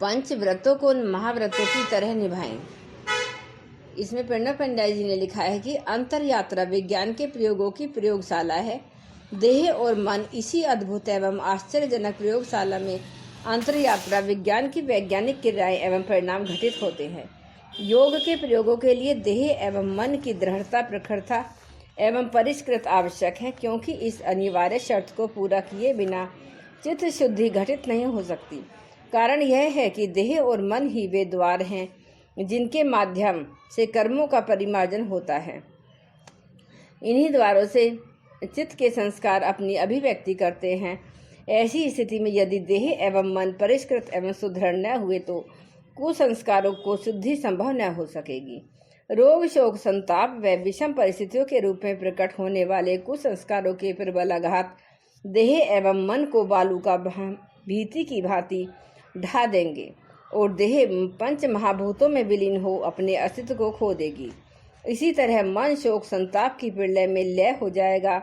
पंच व्रतों को महाव्रतों की तरह निभाएं। इसमें प्रणव पंड्या जी ने लिखा है कि अंतर यात्रा विज्ञान के प्रयोगों की प्रयोगशाला है। देह और मन इसी अद्भुत एवं आश्चर्यजनक प्रयोगशाला में अंतर यात्रा विज्ञान की वैज्ञानिक क्रियाएं एवं परिणाम घटित होते हैं। योग के प्रयोगों के लिए देह एवं मन की दृढ़ता, प्रखरता एवं परिष्कृत आवश्यक है, क्योंकि इस अनिवार्य शर्त को पूरा किए बिना चित्त शुद्धि घटित नहीं हो सकती। कारण यह है कि देह और मन ही वे द्वार हैं जिनके माध्यम से कर्मों का परिमार्जन होता है। इन्हीं द्वारों से चित्त के संस्कार अपनी अभिव्यक्ति करते हैं। ऐसी स्थिति में यदि देह एवं मन परिष्कृत एवं सुदृढ़ न हुए तो कुसंस्कारों को शुद्धि संभव न हो सकेगी। रोग, शोक, संताप व विषम परिस्थितियों के रूप में प्रकट होने वाले कुसंस्कारों के प्रबल आघात देह एवं मन को बालू का भीति की भांति ढा देंगे और देह पंच महाभूतों में विलीन हो अपने अस्तित्व को खो देगी। इसी तरह मन शोक संताप की प्रलय में लय हो जाएगा।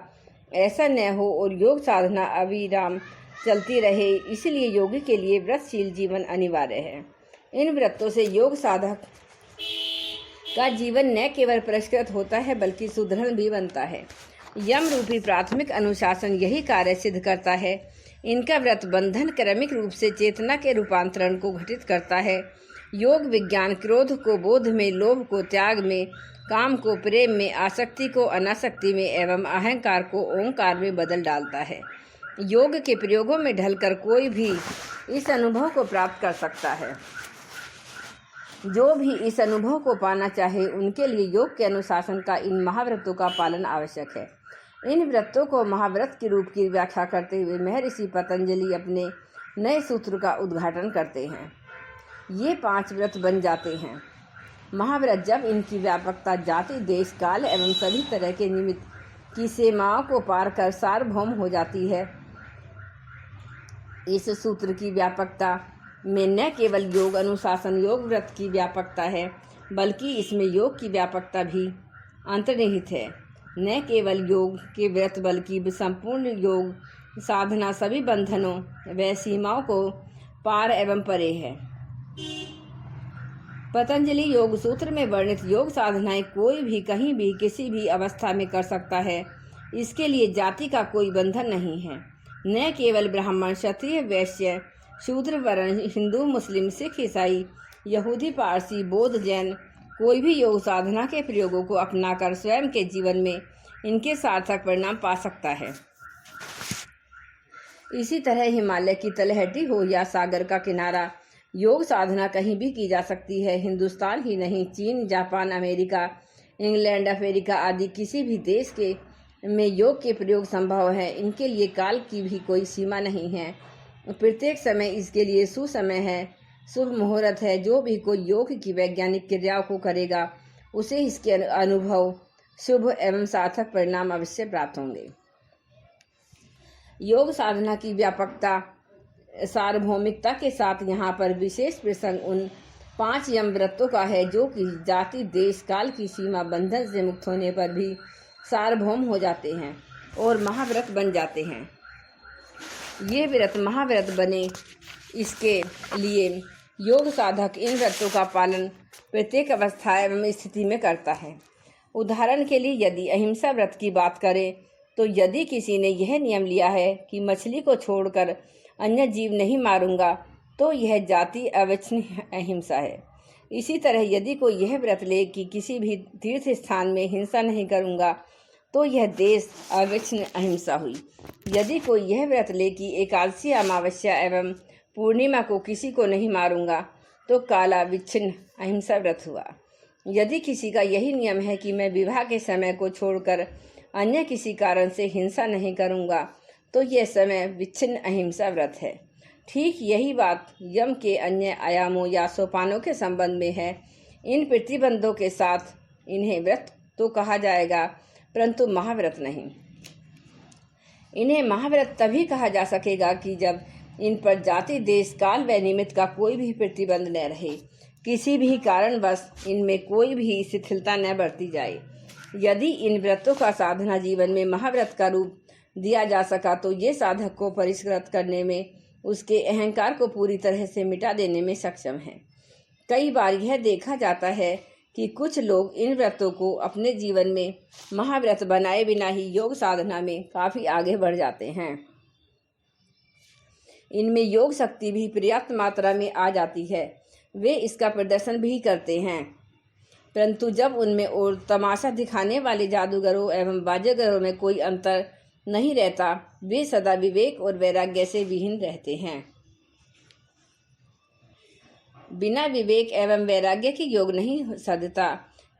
ऐसा न हो और योग साधना अविराम चलती रहे। इसलिए योगी के लिए व्रतशील जीवन अनिवार्य है। इन व्रतों से योग साधक का जीवन न केवल परिष्कृत होता है बल्कि सुदृढ़ भी बनता है। यम रूपी प्राथमिक अनुशासन यही कार्य सिद्ध करता है। इनका व्रत बंधन क्रमिक रूप से चेतना के रूपांतरण को घटित करता है। योग विज्ञान क्रोध को बोध में, लोभ को त्याग में, काम को प्रेम में, आसक्ति को अनासक्ति में एवं अहंकार को ओंकार में बदल डालता है। योग के प्रयोगों में ढलकर कोई भी इस अनुभव को प्राप्त कर सकता है। जो भी इस अनुभव को पाना चाहे उनके लिए योग के अनुशासन का इन महाव्रतों का पालन आवश्यक है। इन व्रतों को महाव्रत के रूप की व्याख्या करते हुए महर्षि पतंजलि अपने नए सूत्र का उद्घाटन करते हैं। ये 5 व्रत बन जाते हैं महाव्रत जब इनकी व्यापकता जाति, देश, काल एवं सभी तरह के निमित्त की सीमाओं को पार कर सार्वभौम हो जाती है। इस सूत्र की व्यापकता में न केवल योग अनुशासन योग व्रत की व्यापकता है बल्कि इसमें योग की व्यापकता भी अंतर्निहित है। न केवल योग के व्रत बल्कि संपूर्ण योग साधना सभी बंधनों व सीमाओं को पार एवं परे है। पतंजलि योग सूत्र में वर्णित योग साधनाएं कोई भी कहीं भी किसी भी अवस्था में कर सकता है। इसके लिए जाति का कोई बंधन नहीं है। न केवल ब्राह्मण, क्षत्रिय, वैश्य, शूद्र वर्ण, हिंदू, मुस्लिम, सिख, ईसाई, यहूदी, पारसी, बौद्ध, जैन कोई भी योग साधना के प्रयोगों को अपनाकर स्वयं के जीवन में इनके सार्थक परिणाम पा सकता है। इसी तरह हिमालय की तलहटी हो या सागर का किनारा, योग साधना कहीं भी की जा सकती है। हिंदुस्तान ही नहीं, चीन, जापान, अमेरिका, इंग्लैंड, अफ्रीका आदि किसी भी देश के में योग के प्रयोग संभव है। इनके लिए काल की भी कोई सीमा नहीं है। प्रत्येक समय इसके लिए सुसमय है, शुभ मुहूर्त है। जो भी कोई योग की वैज्ञानिक क्रियाओं को करेगा उसे इसके अनुभव शुभ एवं सार्थक परिणाम अवश्य प्राप्त होंगे। योग साधना की व्यापकता सार्वभौमिकता के साथ यहाँ पर विशेष प्रसंग उन 5 यम व्रतों का है जो कि जाति, देश, काल की सीमा बंधन से मुक्त होने पर भी सार्वभौम हो जाते हैं और महाव्रत बन जाते हैं। ये व्रत महाव्रत बने इसके लिए योग साधक इन व्रतों का पालन प्रत्येक अवस्था एवं स्थिति में करता है। उदाहरण के लिए यदि अहिंसा व्रत की बात करें तो यदि किसी ने यह नियम लिया है कि मछली को छोड़कर अन्य जीव नहीं मारूंगा तो यह जाति अविच्छिन्न अहिंसा है। इसी तरह यदि कोई यह व्रत ले कि किसी भी तीर्थ स्थान में हिंसा नहीं करूंगा तो यह देश अविच्छिन्न अहिंसा हुई। यदि कोई यह व्रत ले कि एकादशी, अमावस्या एवं पूर्णिमा को किसी को नहीं मारूंगा तो काला विच्छिन्न अहिंसा व्रत हुआ। यदि किसी का यही नियम है कि मैं विवाह के समय को छोड़कर अन्य किसी कारण से हिंसा नहीं करूंगा तो यह समय विच्छिन्न अहिंसा व्रत है। ठीक यही बात यम के अन्य आयामों या सोपानों के संबंध में है। इन प्रतिबंधों के साथ इन्हें व्रत तो कहा जाएगा परंतु महाव्रत नहीं। इन्हें महाव्रत तभी कहा जा सकेगा कि जब इन पर जाति, देश, काल व निमित्त का कोई भी प्रतिबंध न रहे, किसी भी कारणवश इनमें कोई भी शिथिलता न बरती जाए। यदि इन व्रतों का साधना जीवन में महाव्रत का रूप दिया जा सका तो ये साधक को परिष्कृत करने में उसके अहंकार को पूरी तरह से मिटा देने में सक्षम है। कई बार यह देखा जाता है कि कुछ लोग इन व्रतों को अपने जीवन में महाव्रत बनाए बिना ही योग साधना में काफ़ी आगे बढ़ जाते हैं। इनमें योग शक्ति भी पर्याप्त मात्रा में आ जाती है, वे इसका प्रदर्शन भी करते हैं, परंतु जब उनमें और तमाशा दिखाने वाले जादूगरों एवं बाजीगरों में कोई अंतर नहीं रहता, वे सदा विवेक और वैराग्य से विहीन रहते हैं। बिना विवेक एवं वैराग्य के योग नहीं साधता।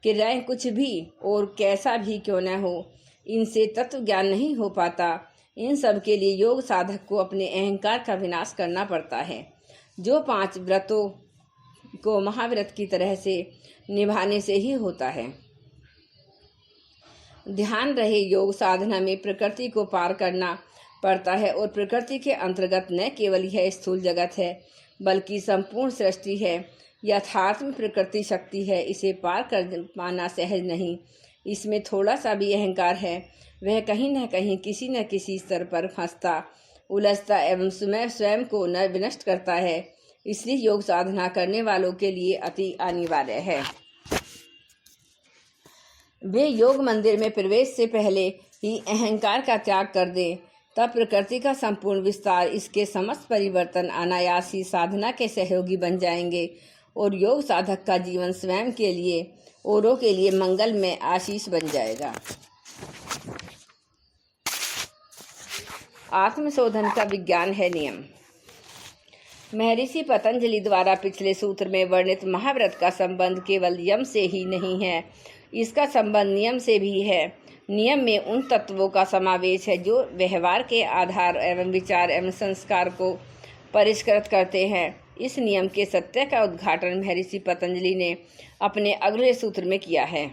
क्रियाएं कुछ भी और कैसा भी क्यों न हो, इनसे तत्व ज्ञान नहीं हो पाता। इन सब के लिए योग साधक को अपने अहंकार का विनाश करना पड़ता है, जो 5 व्रतों को महाव्रत की तरह से निभाने से ही होता है। ध्यान रहे, योग साधना में प्रकृति को पार करना पड़ता है और प्रकृति के अंतर्गत न केवल यह स्थूल जगत है बल्कि संपूर्ण सृष्टि है। यथार्थ में प्रकृति शक्ति है, इसे पार कर पाना सहज नहीं। इसमें थोड़ा सा भी अहंकार है, वह कहीं न कहीं किसी न किसी स्तर पर फंसता, उलझता एवं स्वयं को न विनष्ट करता है। इसलिए योग साधना करने वालों के लिए अति अनिवार्य है वे योग मंदिर में प्रवेश से पहले ही अहंकार का त्याग कर दें, तब प्रकृति का संपूर्ण विस्तार, इसके समस्त परिवर्तन अनायास ही साधना के सहयोगी बन जाएंगे और योग साधक का जीवन स्वयं के लिए, औरों के लिए मंगल में आशीष बन जाएगा। आत्मशोधन का विज्ञान है नियम। महर्षि पतंजलि द्वारा पिछले सूत्र में वर्णित महाव्रत का संबंध केवल यम से ही नहीं है, इसका संबंध नियम से भी है। नियम में उन तत्वों का समावेश है जो व्यवहार के आधार एवं विचार एवं संस्कार को परिष्कृत करते हैं। इस नियम के सत्य का उद्घाटन महर्षि पतंजलि ने अपने अगले सूत्र में किया है।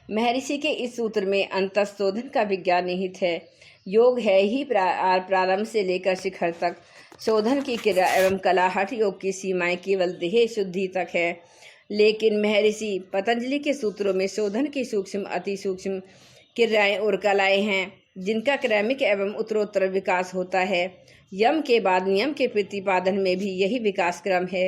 महर्षि के इस सूत्र में अंतःशोधन का विज्ञान निहित है। योग है ही प्रारंभ से लेकर शिखर तक। शोधन की क्रिया एवं कला हठ योग की सीमाएं केवल देह शुद्धि तक है, लेकिन महर्षि पतंजलि के सूत्रों में शोधन की सूक्ष्म अति सूक्ष्म क्रियाएं और कलाएं हैं, जिनका क्रमिक एवं उत्तरोत्तर विकास होता है। यम के बाद नियम के प्रतिपादन में भी यही विकास क्रम है।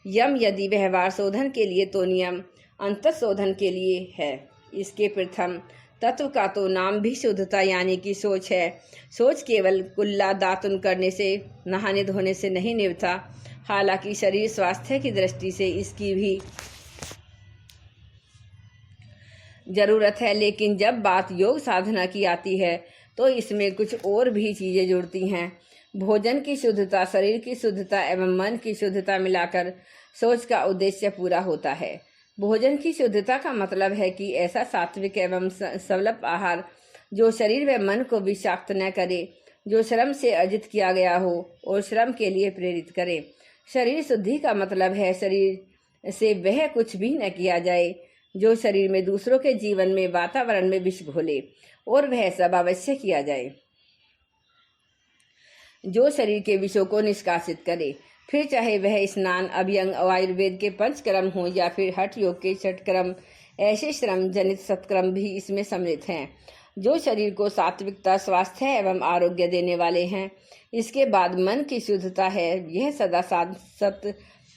यम यदि व्यवहार शोधन के लिए तो नियम अंतःशोधन के लिए है। इसके प्रथम तत्व का तो नाम भी शुद्धता यानी कि सोच है। सोच केवल कुल्ला दातुन करने से, नहाने धोने से नहीं निभता। हालांकि शरीर स्वास्थ्य की दृष्टि से इसकी भी जरूरत है, लेकिन जब बात योग साधना की आती है तो इसमें कुछ और भी चीजें जुड़ती हैं। भोजन की शुद्धता, शरीर की शुद्धता एवं मन की शुद्धता मिलाकर सोच का उद्देश्य पूरा होता है। भोजन की शुद्धता का मतलब है कि ऐसा सात्विक एवं सुलभ आहार जो शरीर व मन को विषाक्त न करे, जो श्रम से अर्जित किया गया हो और श्रम के लिए प्रेरित करे। शरीर शुद्धि का मतलब है शरीर से वह कुछ भी न किया जाए जो शरीर में दूसरों के जीवन में, वातावरण में विष घोले, और वह सब अवश्य किया जाए जो शरीर के विषों को निष्कासित करे। फिर चाहे वह स्नान, अभ्यंग, आयुर्वेद के 5 क्रम हो या फिर हठ योग के 6 क्रम, ऐसे श्रम जनित सत्क्रम भी इसमें सम्मिलित हैं जो शरीर को सात्विकता, स्वास्थ्य एवं आरोग्य देने वाले हैं। इसके बाद मन की शुद्धता है। यह सदा सत्य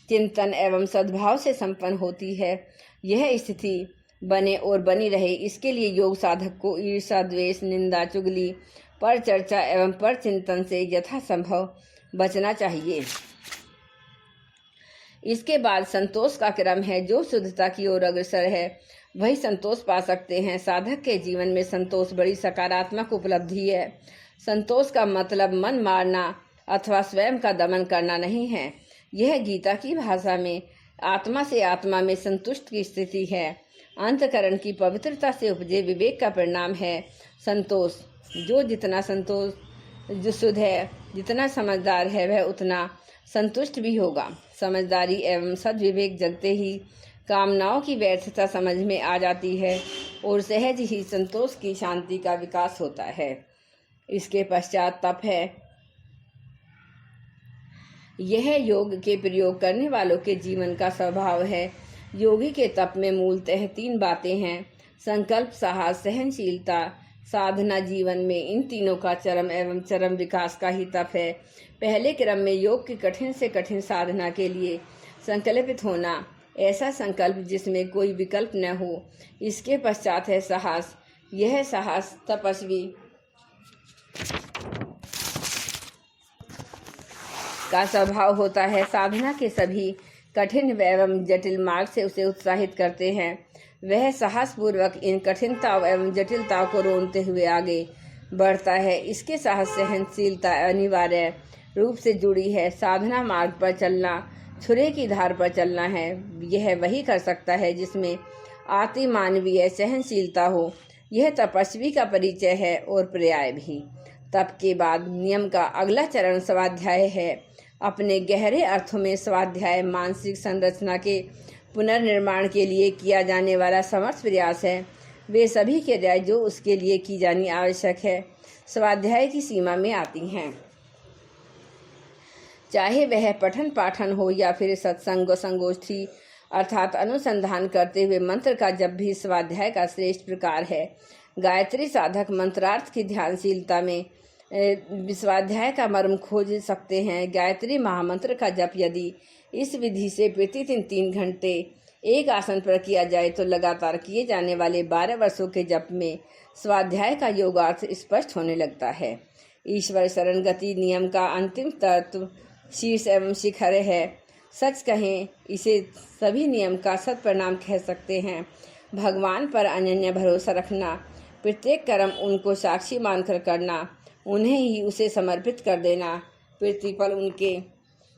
चिंतन एवं सद्भाव से संपन्न होती है। यह स्थिति बने और बनी रहे, इसके लिए योग साधक को ईर्ष्या, द्वेष, निंदा, चुगली, पर चर्चा एवं पर चिंतन से यथासंभव बचना चाहिए। इसके बाद संतोष का क्रम है। जो शुद्धता की ओर अग्रसर है वही संतोष पा सकते हैं। साधक के जीवन में संतोष बड़ी सकारात्मक उपलब्धि है। संतोष का मतलब मन मारना अथवा स्वयं का दमन करना नहीं है। यह गीता की भाषा में आत्मा से आत्मा में संतुष्ट की स्थिति है। अंतकरण की पवित्रता से उपजे विवेक का परिणाम है संतोष। जो जितना संतोष जो शुद्ध है, जितना समझदार है, वह उतना संतुष्ट भी होगा। समझदारी एवं सद्विवेक जगते ही कामनाओं की व्यर्थता समझ में आ जाती है और सहज ही संतोष की शांति का विकास होता है। इसके पश्चात तप है। यह योग के प्रयोग करने वालों के जीवन का स्वभाव है। योगी के तप में मूलतः 3 बातें हैं: संकल्प, साहस, सहनशीलता। साधना जीवन में इन तीनों का चरम एवं चरम विकास का ही तप है। पहले क्रम में योग की कठिन से कठिन साधना के लिए संकल्पित होना, ऐसा संकल्प जिसमें कोई विकल्प न हो। इसके पश्चात है साहस। यह साहस तपस्वी का स्वभाव होता है। साधना के सभी कठिन एवं जटिल मार्ग से उसे उत्साहित करते हैं। वह साहसपूर्वक इन कठिनताओं एवं जटिलताओं को रोनते हुए आगे बढ़ता है। इसके साहस सहनशीलता अनिवार्य रूप से जुड़ी है। साधना मार्ग पर चलना छुरे की धार पर चलना है। यह वही कर सकता है जिसमें अति मानवीय सहनशीलता हो। यह तपस्वी का परिचय है और पर्याय भी। तप के बाद नियम का अगला चरण स्वाध्याय है। अपने गहरे अर्थों में स्वाध्याय मानसिक संरचना के पुनर्निर्माण के लिए किया जाने वाला समर्थ प्रयास है। वे सभी क्रियाएं जो उसके लिए की जानी आवश्यक है स्वाध्याय की सीमा में आती हैं। चाहे वह पठन पाठन हो या फिर सत्संग संगोष्ठी अर्थात अनुसंधान करते हुए मंत्र का जप भी स्वाध्याय का श्रेष्ठ प्रकार है। गायत्री साधक मंत्रार्थ की ध्यानशीलता में स्वाध्याय का मर्म खोज सकते हैं। गायत्री महामंत्र का जप यदि इस विधि से प्रतिदिन 3 घंटे एक आसन पर किया जाए तो लगातार किए जाने वाले 12 वर्षों के जप में स्वाध्याय का योगार्थ स्पष्ट होने लगता है। ईश्वर शरण गति नियम का अंतिम तत्व शीर्ष एवं शिखर है। सच कहें इसे सभी नियम का सत्परिणाम कह सकते हैं। भगवान पर अनन्य भरोसा रखना, प्रत्येक कर्म उनको साक्षी मानकर करना, उन्हें ही उसे समर्पित कर देना, प्रतिपल उनके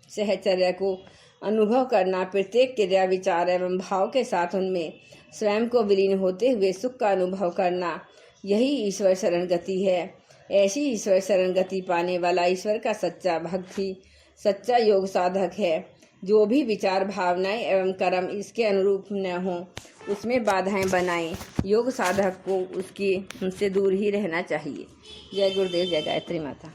सहचर्य को अनुभव करना, प्रत्येक क्रिया विचार एवं भाव के साथ उनमें स्वयं को विलीन होते हुए सुख का अनुभव करना, यही ईश्वर शरण गति है। ऐसी ईश्वर शरण गति पाने वाला ईश्वर का सच्चा भक्त ही सच्चा योग साधक है। जो भी विचार भावनाएं एवं कर्म इसके अनुरूप न हों उसमें बाधाएं बनाएं, योग साधक को उनसे दूर ही रहना चाहिए। जय गुरुदेव, जय गायत्री माता।